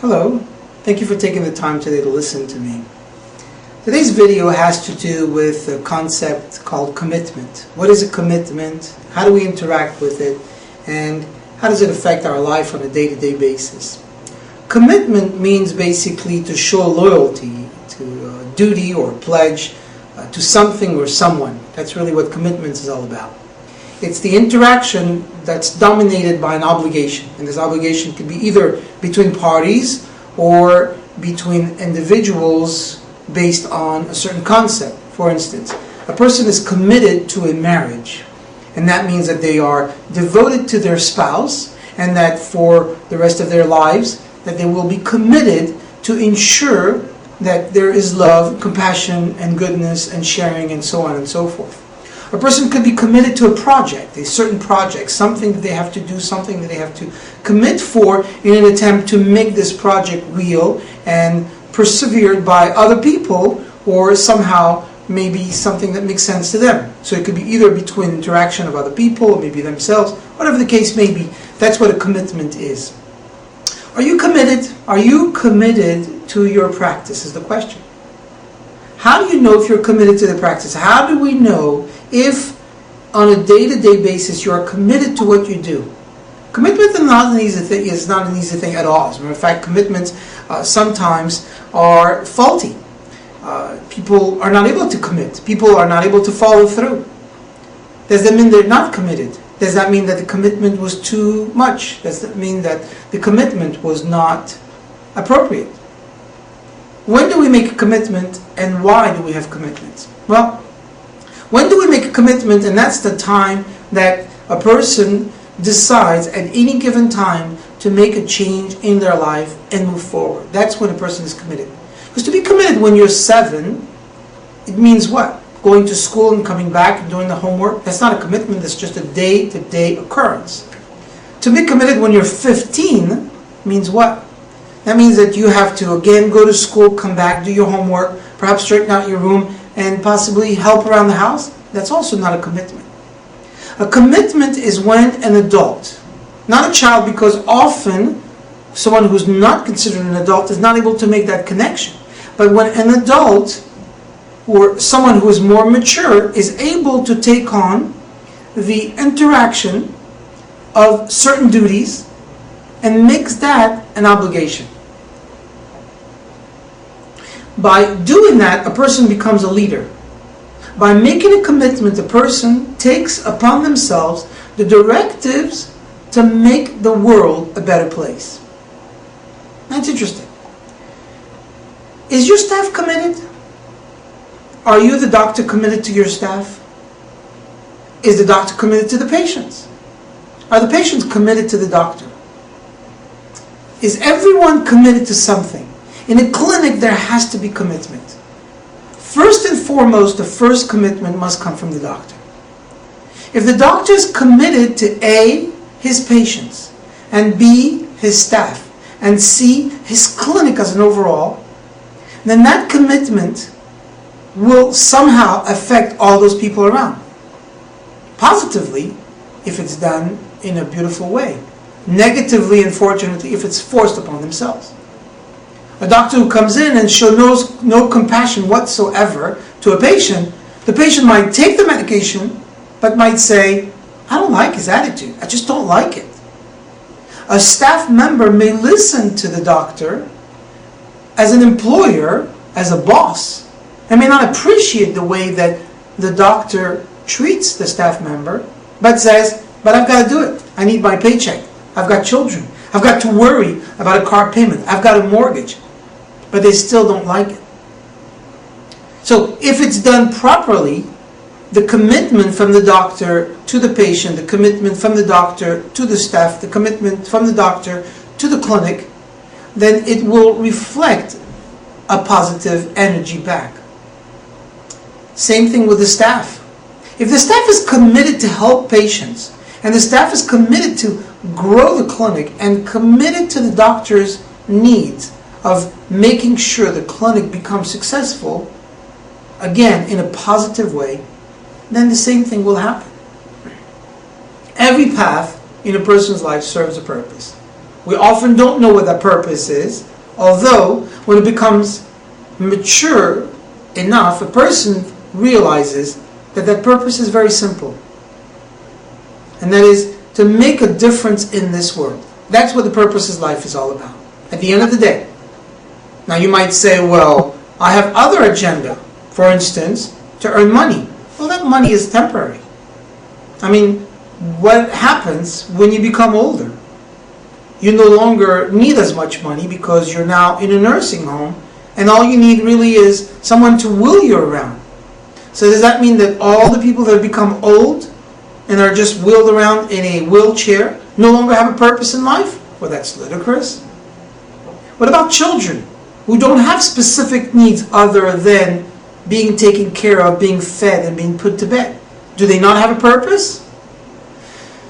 Hello, thank you for taking the time today to listen to me. Today's video has to do with a concept called commitment. What is a commitment? How do we interact with it? And how does it affect our life on a day-to-day basis? Commitment means basically to show loyalty to a duty or a pledge to something or someone. That's really what commitment is all about. It's the interaction that's dominated by an obligation, and this obligation could be either between parties or between individuals based on a certain concept. For instance, a person is committed to a marriage, and that means that they are devoted to their spouse, and that for the rest of their lives that they will be committed to ensure that there is love, compassion, and goodness, and sharing, and so on and so forth. A person could be committed to a project, a certain project, something that they have to do, something that they have to commit for in an attempt to make this project real and persevered by other people, or somehow maybe something that makes sense to them. So it could be either between interaction of other people, or maybe themselves, whatever the case may be. That's what a commitment is. Are you committed? Are you committed to your practice is the question. How do you know if you're committed to the practice? How do we know if on a day-to-day basis you are committed to what you do? Commitment is not an easy thing at all. As a matter of fact, commitments sometimes are faulty. People are not able to commit. People are not able to follow through. Does that mean they're not committed? Does that mean that the commitment was too much? Does that mean that the commitment was not appropriate? When do we make a commitment, and why do we have commitments? Well, when do we make a commitment? And that's the time that a person decides at any given time to make a change in their life and move forward. That's when a person is committed. Because to be committed when you're 7, it means what? Going to school and coming back and doing the homework? That's not a commitment, that's just a day-to-day occurrence. To be committed when you're 15 means what? That means that you have to again go to school, come back, do your homework, perhaps straighten out your room, and possibly help around the house. That's also not a commitment. A commitment is when an adult, not a child, because often someone who's not considered an adult is not able to make that connection. But when an adult or someone who is more mature is able to take on the interaction of certain duties and makes that an obligation. By doing that, a person becomes a leader. By making a commitment, a person takes upon themselves the directives to make the world a better place. That's interesting. Is your staff committed? Are you, the doctor, committed to your staff? Is the doctor committed to the patients? Are the patients committed to the doctor? Is everyone committed to something? In a clinic, there has to be commitment. First and foremost, the first commitment must come from the doctor. If the doctor is committed to A, his patients, and B, his staff, and C, his clinic as an overall, then that commitment will somehow affect all those people around. Positively, if it's done in a beautiful way. Negatively, unfortunately, if it's forced upon themselves. A doctor who comes in and shows no compassion whatsoever to a patient, the patient might take the medication, but might say, I don't like his attitude. I just don't like it. A staff member may listen to the doctor as an employer, as a boss, and may not appreciate the way that the doctor treats the staff member, but says, but I've got to do it. I need my paycheck. I've got children. I've got to worry about a car payment. I've got a mortgage. But they still don't like it. So if it's done properly, the commitment from the doctor to the patient, the commitment from the doctor to the staff, the commitment from the doctor to the clinic, then it will reflect a positive energy back. Same thing with the staff. If the staff is committed to help patients, and the staff is committed to grow the clinic and committed to the doctor's needs of making sure the clinic becomes successful, again, in a positive way, then the same thing will happen. Every path in a person's life serves a purpose. We often don't know what that purpose is, Although, when it becomes mature enough, a person realizes that that purpose is very simple. And that is to make a difference in this world. That's what the purpose of life is all about. At the end of the day. Now you might say, well, I have other agenda. For instance, to earn money. Well, that money is temporary. I mean, what happens when you become older? You no longer need as much money because you're now in a nursing home, and all you need really is someone to wheel you around. So does that mean that all the people that have become old and are just wheeled around in a wheelchair no longer have a purpose in life? Well, that's ludicrous. What about children who don't have specific needs other than being taken care of, being fed, and being put to bed? Do they not have a purpose?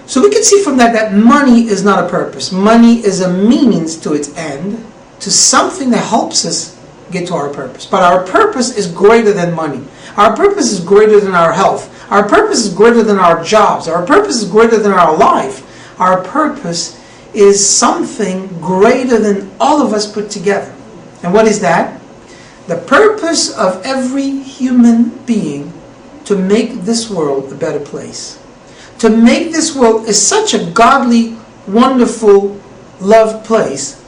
So we can see from that money is not a purpose. Money is a means to its end, to something that helps us get to our purpose. But our purpose is greater than money. Our purpose is greater than our health. Our purpose is greater than our jobs. Our purpose is greater than our life. Our purpose is something greater than all of us put together. And what is that? The purpose of every human being to make this world a better place. To make this world is such a godly, wonderful, loved place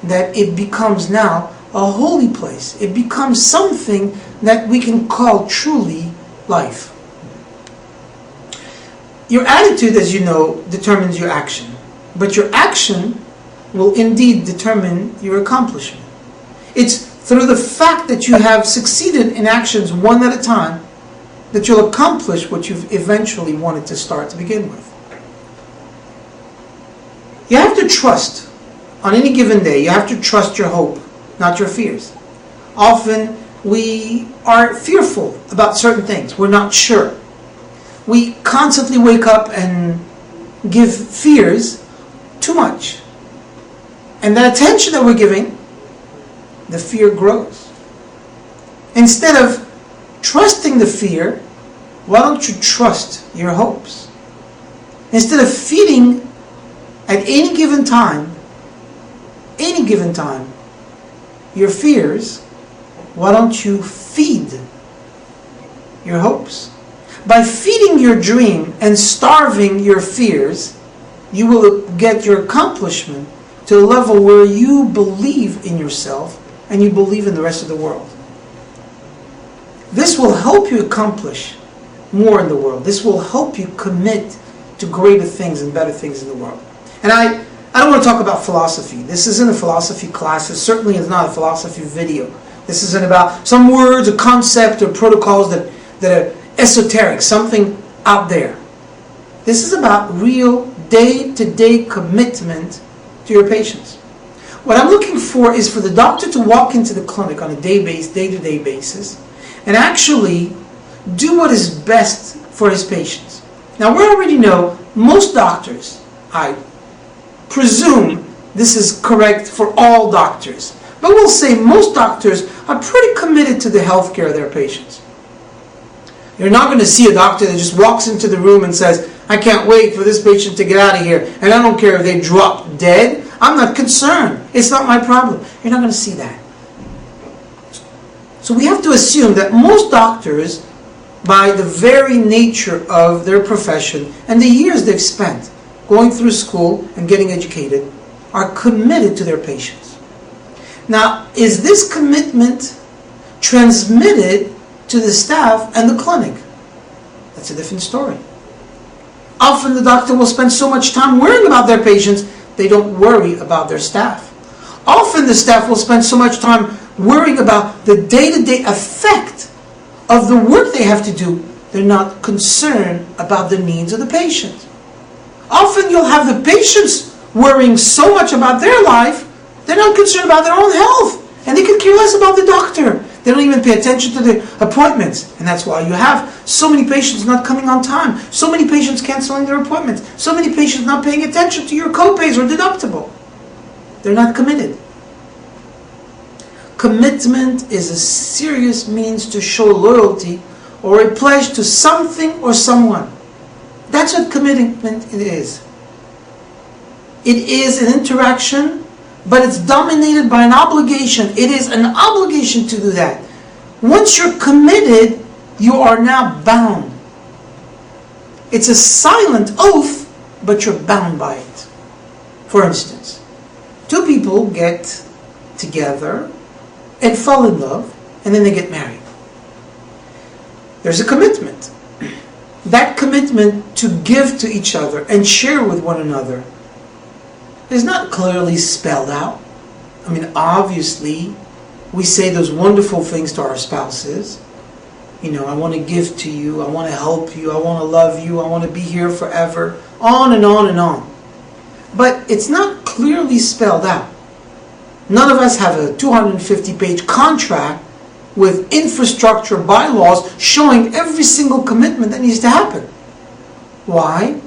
that it becomes now a holy place. It becomes something that we can call truly life. Your attitude, as you know, determines your action. But your action will indeed determine your accomplishment. It's through the fact that you have succeeded in actions one at a time that you'll accomplish what you've eventually wanted to start to begin with. You have to trust. On any given day, you have to trust your hope, not your fears. Often, we are fearful about certain things. We're not sure. We constantly wake up and give fears too much. And the attention that we're giving, the fear grows. Instead of trusting the fear, why don't you trust your hopes? Instead of feeding at any given time, your fears, why don't you feed your hopes? By feeding your dream and starving your fears, you will get your accomplishment to a level where you believe in yourself and you believe in the rest of the world. This will help you accomplish more in the world. This will help you commit to greater things and better things in the world. And I don't want to talk about philosophy. This isn't a philosophy class. It certainly is not a philosophy video. This isn't about some words or concept or protocols that are esoteric, something out there. This is about real day-to-day commitment to your patients. What I'm looking for is for the doctor to walk into the clinic on a day-to-day basis and actually do what is best for his patients. Now, we already know most doctors, I presume this is correct for all doctors, but we'll say most doctors are pretty committed to the health care of their patients. You're not going to see a doctor that just walks into the room and says, I can't wait for this patient to get out of here, and I don't care if they drop dead. I'm not concerned. It's not my problem. You're not going to see that. So we have to assume that most doctors, by the very nature of their profession and the years they've spent going through school and getting educated, are committed to their patients. Now, is this commitment transmitted to the staff and the clinic? That's a different story. Often the doctor will spend so much time worrying about their patients, they don't worry about their staff. Often the staff will spend so much time worrying about the day-to-day effect of the work they have to do, they're not concerned about the needs of the patient. Often you'll have the patients worrying so much about their life, they're not concerned about their own health. And they could care less about the doctor. They don't even pay attention to the appointments. And that's why you have so many patients not coming on time, so many patients canceling their appointments, so many patients not paying attention to your copays or deductible. They're not committed. Commitment is a serious means to show loyalty or a pledge to something or someone. That's what commitment is. It is an interaction but it's dominated by an obligation. It is an obligation to do that. Once you're committed, you are now bound. It's a silent oath, but you're bound by it. For instance, two people get together and fall in love, and then they get married. There's a commitment. That commitment to give to each other and share with one another is not clearly spelled out. I mean, obviously, we say those wonderful things to our spouses. I want to give to you, I want to help you, I want to love you, I want to be here forever, on and on and on. But it's not clearly spelled out. None of us have a 250-page contract with infrastructure bylaws showing every single commitment that needs to happen. Why?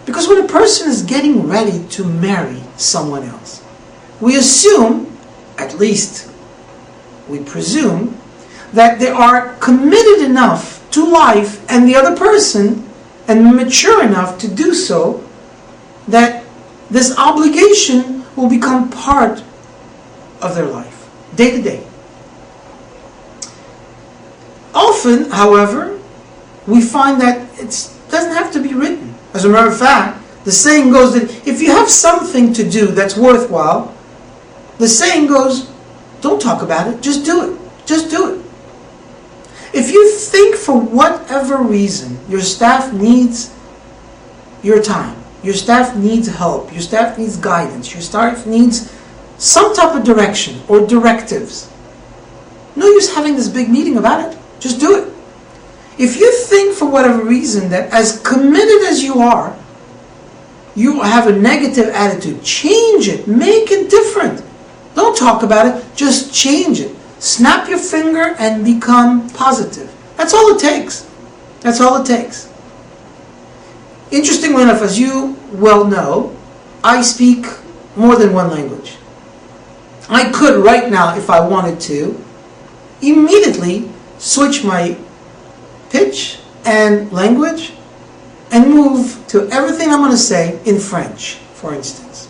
Because when a person is getting ready to marry someone else, we assume, at least we presume, that they are committed enough to life and the other person and mature enough to do so that this obligation will become part of their life, day to day. Often, however, we find that it doesn't have to be written. As a matter of fact, the saying goes that if you have something to do that's worthwhile, the saying goes, don't talk about it, just do it. Just do it. If you think for whatever reason your staff needs your time, your staff needs help, your staff needs guidance, your staff needs some type of direction or directives, no use having this big meeting about it. Just do it. If you think for whatever reason that as committed as you are, you have a negative attitude, change it. Make it different. Don't talk about it. Just change it. Snap your finger and become positive. That's all it takes. That's all it takes. Interestingly enough, as you well know, I speak more than one language. I could right now, if I wanted to, immediately switch my pitch and language and move to everything I'm going to say in French, for instance.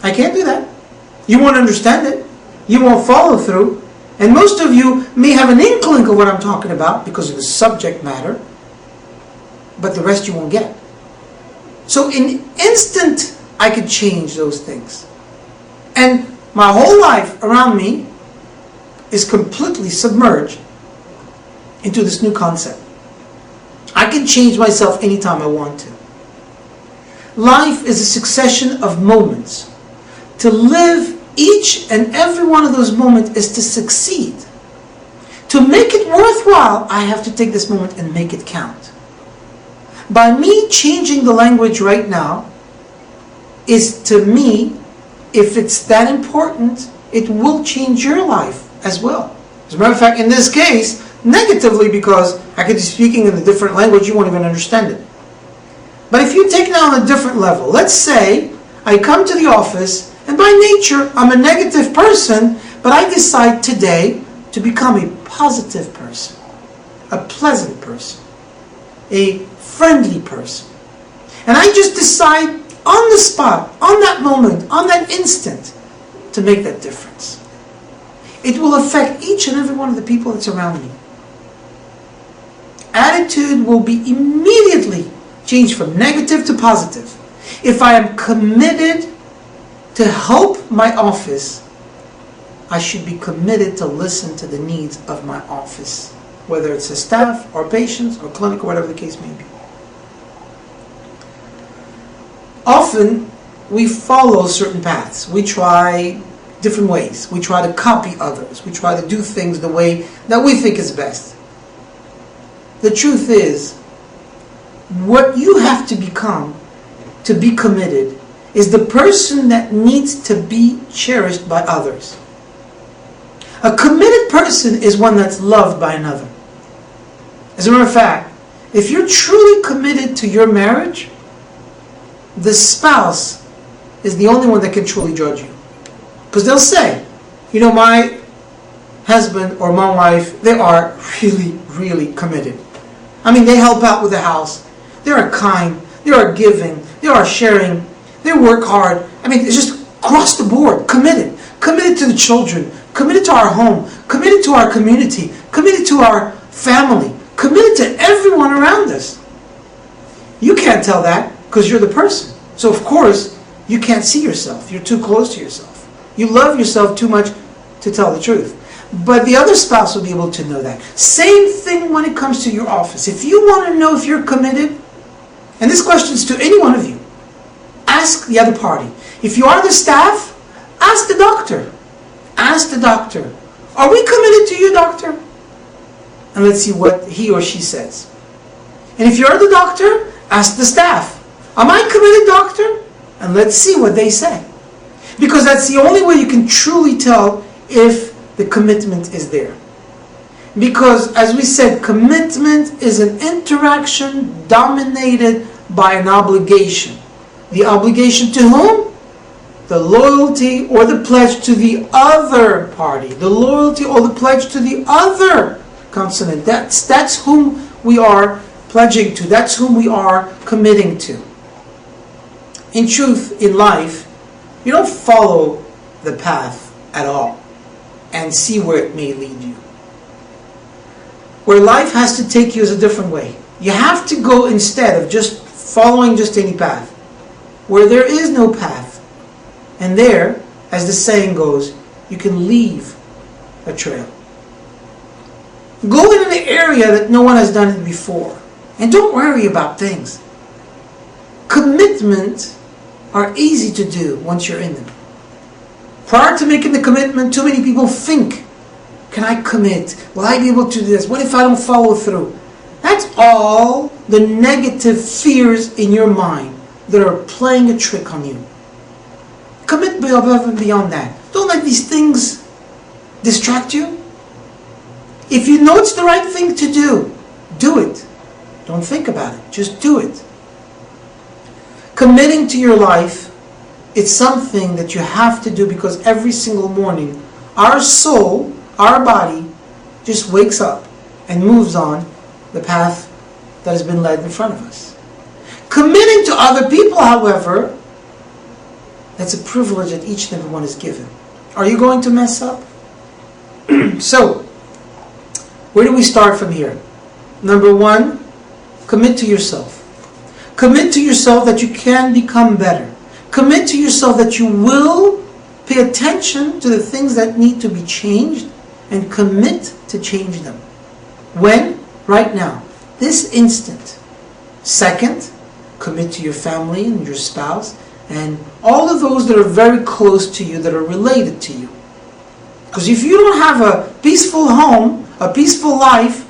I can't do that. You won't understand it. You won't follow through. And most of you may have an inkling of what I'm talking about because of the subject matter, but the rest you won't get. So in an instant, I could change those things. And my whole life around me is completely submerged into this new concept. I can change myself anytime I want to. Life is a succession of moments. To live each and every one of those moments is to succeed. To make it worthwhile, I have to take this moment and make it count. By me changing the language right now is, to me, if it's that important, it will change your life as well. As a matter of fact, in this case, negatively, because I could be speaking in a different language, you won't even understand it. But if you take it on a different level, let's say I come to the office, and by nature, I'm a negative person, but I decide today to become a positive person, a pleasant person, a friendly person. And I just decide on the spot, on that moment, on that instant, to make that difference. It will affect each and every one of the people that's around me. Attitude will be immediately changed from negative to positive. If I am committed to help my office, I should be committed to listen to the needs of my office, whether it's a staff or patients or clinic or whatever the case may be. Often we follow certain paths. We try different ways. We try to copy others. We try to do things the way that we think is best. The truth is, what you have to become to be committed is the person that needs to be cherished by others. A committed person is one that's loved by another. As a matter of fact, if you're truly committed to your marriage, the spouse is the only one that can truly judge you. Because they'll say, my husband or my wife, they are really, really committed. I mean, they help out with the house. They are kind. They are giving. They are sharing. They work hard. I mean, it's just across the board, committed. Committed to the children, committed to our home, committed to our community, committed to our family, committed to everyone around us. You can't tell that because you're the person. So of course, you can't see yourself. You're too close to yourself. You love yourself too much to tell the truth. But the other spouse will be able to know that. Same thing when it comes to your office. If you want to know if you're committed, and this question is to any one of you, ask the other party. If you are the staff, ask the doctor. Ask the doctor. Are we committed to you, doctor? And let's see what he or she says. And if you're the doctor, ask the staff. Am I committed, doctor? And let's see what they say. Because that's the only way you can truly tell if the commitment is there. Because, as we said, commitment is an interaction dominated by an obligation. The obligation to whom? The loyalty or the pledge to the other party. The loyalty or the pledge to the other consonant. That's whom we are pledging to. That's whom we are committing to. In truth, in life, you don't follow the path at all and see where it may lead you. Where life has to take you is a different way. You have to go instead of just following just any path. Where there is no path. And there, as the saying goes, you can leave a trail. Go in an area that no one has done it before. And don't worry about things. Commitments are easy to do once you're in them. Prior to making the commitment, too many people think, can I commit? Will I be able to do this? What if I don't follow through? That's all the negative fears in your mind that are playing a trick on you. Commit above and beyond that. Don't let these things distract you. If you know it's the right thing to do it. Don't think about it. Just do it. Committing to your life, it's something that you have to do because every single morning, our soul, our body, just wakes up and moves on the path that has been led in front of us. Committing to other people, however, that's a privilege that each and every one is given. Are you going to mess up? So, where do we start from here? Number one, commit to yourself. Commit to yourself that you can become better. Commit to yourself that you will pay attention to the things that need to be changed and commit to change them. When? Right now. This instant. Second, commit to your family and your spouse and all of those that are very close to you, that are related to you. Because if you don't have a peaceful home, a peaceful life,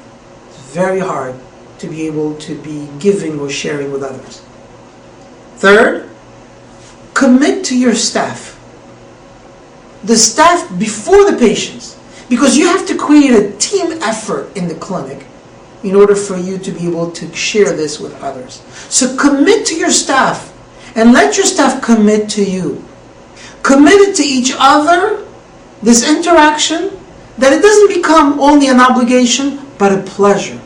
it's very hard to be able to be giving or sharing with others. Third, commit to your staff. The staff before the patients. Because you have to create a team effort in the clinic in order for you to be able to share this with others. So commit to your staff and let your staff commit to you. Committed to each other, this interaction, that it doesn't become only an obligation, but a pleasure.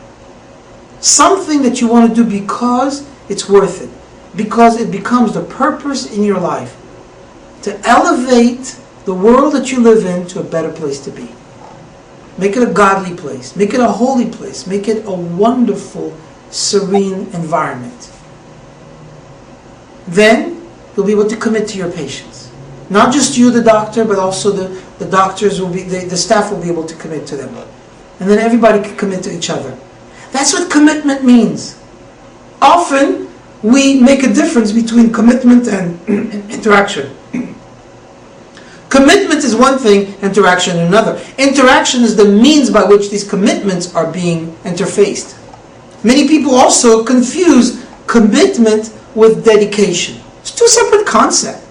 Something that you want to do because it's worth it. Because it becomes the purpose in your life to elevate the world that you live in to a better place to be. Make it a godly place. Make it a holy place. Make it a wonderful, serene environment. Then you'll be able to commit to your patients. Not just you, the doctor, but also the doctors will be, the staff will be able to commit to them. And then everybody can commit to each other. That's what commitment means. Often, we make a difference between commitment and interaction. Commitment is one thing, interaction another. Interaction is the means by which these commitments are being interfaced. Many people also confuse commitment with dedication. It's two separate concepts.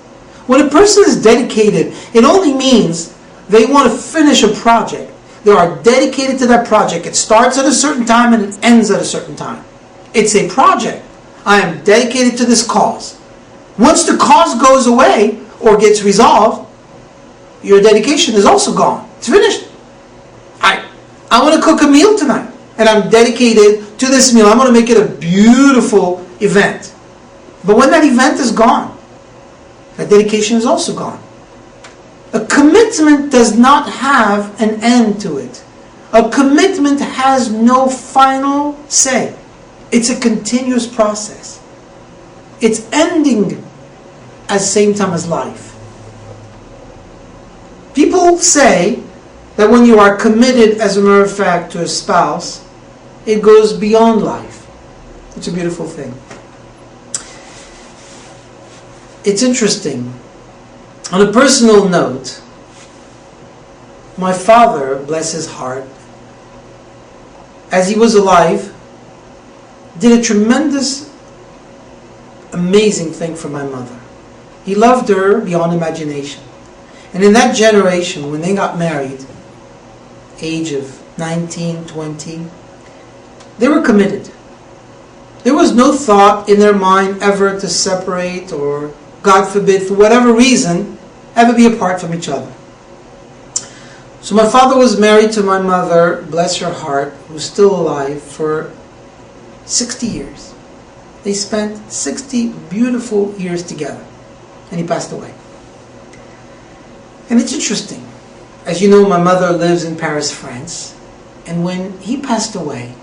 When a person is dedicated, it only means they want to finish a project. They are dedicated to that project. It starts at a certain time and it ends at a certain time. It's a project. I am dedicated to this cause. Once the cause goes away or gets resolved, your dedication is also gone. It's finished. I want to cook a meal tonight, and I'm dedicated to this meal. I'm going to make it a beautiful event. But when that event is gone, that dedication is also gone. A commitment does not have an end to it. A commitment has no final say. It's a continuous process. It's ending at the same time as life. People say that when you are committed, as a matter of fact, to a spouse, it goes beyond life. It's a beautiful thing. It's interesting. On a personal note, my father, bless his heart, as he was alive, did a tremendous, amazing thing for my mother. He loved her beyond imagination. And in that generation, when they got married, age of 19, 20, they were committed. There was no thought in their mind ever to separate or, God forbid, for whatever reason, ever be apart from each other. So my father was married to my mother, bless her heart, who's still alive, for 60 years. They spent 60 beautiful years together. And he passed away. And it's interesting. As you know, my mother lives in Paris, France. And when he passed away,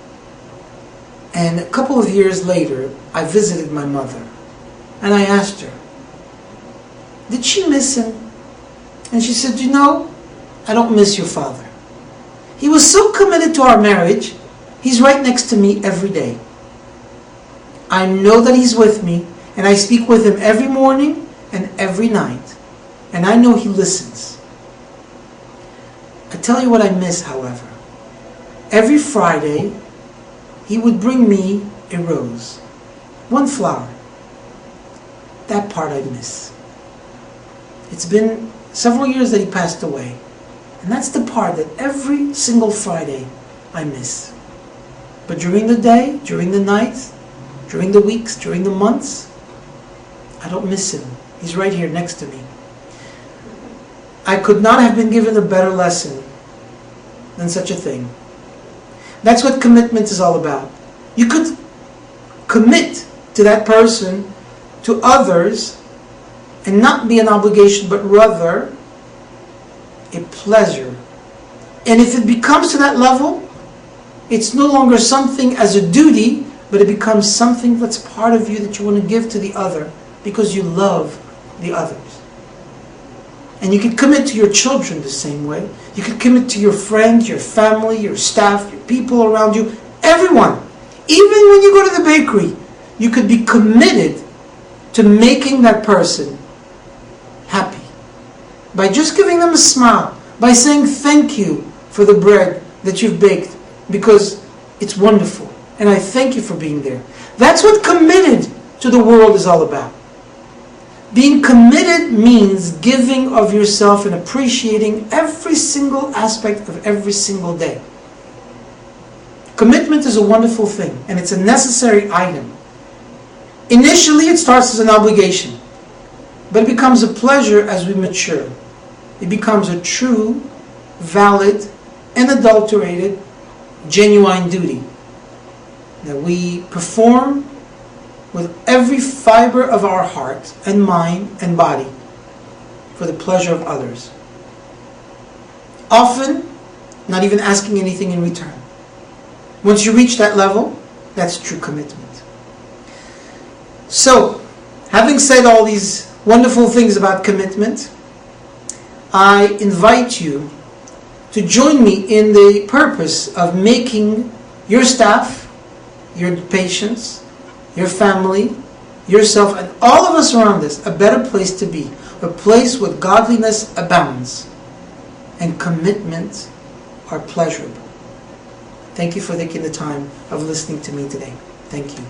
and a couple of years later, I visited my mother. And I asked her, did she miss him? And she said, you know, I don't miss your father. He was so committed to our marriage, he's right next to me every day. I know that he's with me, and I speak with him every morning and every night. And I know he listens. I tell you what I miss, however. Every Friday, he would bring me a rose. One flower. That part I miss. It's been several years that he passed away. And that's the part that every single Friday I miss. But during the day, during the night, during the weeks, during the months, I don't miss him. He's right here next to me. I could not have been given a better lesson than such a thing. That's what commitment is all about. You could commit to that person, to others, and not be an obligation, but rather a pleasure. And if it becomes to that level, it's no longer something as a duty, but it becomes something that's part of you that you want to give to the other because you love the others. And you can commit to your children the same way. You can commit to your friends, your family, your staff, your people around you, everyone. Even when you go to the bakery, you could be committed to making that person happy. By just giving them a smile, by saying thank you for the bread that you've baked because it's wonderful. And I thank you for being there. That's what committed to the world is all about. Being committed means giving of yourself and appreciating every single aspect of every single day. Commitment is a wonderful thing, and it's a necessary item. Initially, it starts as an obligation, but it becomes a pleasure as we mature. It becomes a true, valid, unadulterated, genuine duty that we perform with every fiber of our heart and mind and body for the pleasure of others. Often, not even asking anything in return. Once you reach that level, that's true commitment. So, having said all these wonderful things about commitment, I invite you to join me in the purpose of making your staff, your patients, your family, yourself, and all of us around us a better place to be. A place where godliness abounds and commitments are pleasurable. Thank you for taking the time of listening to me today. Thank you.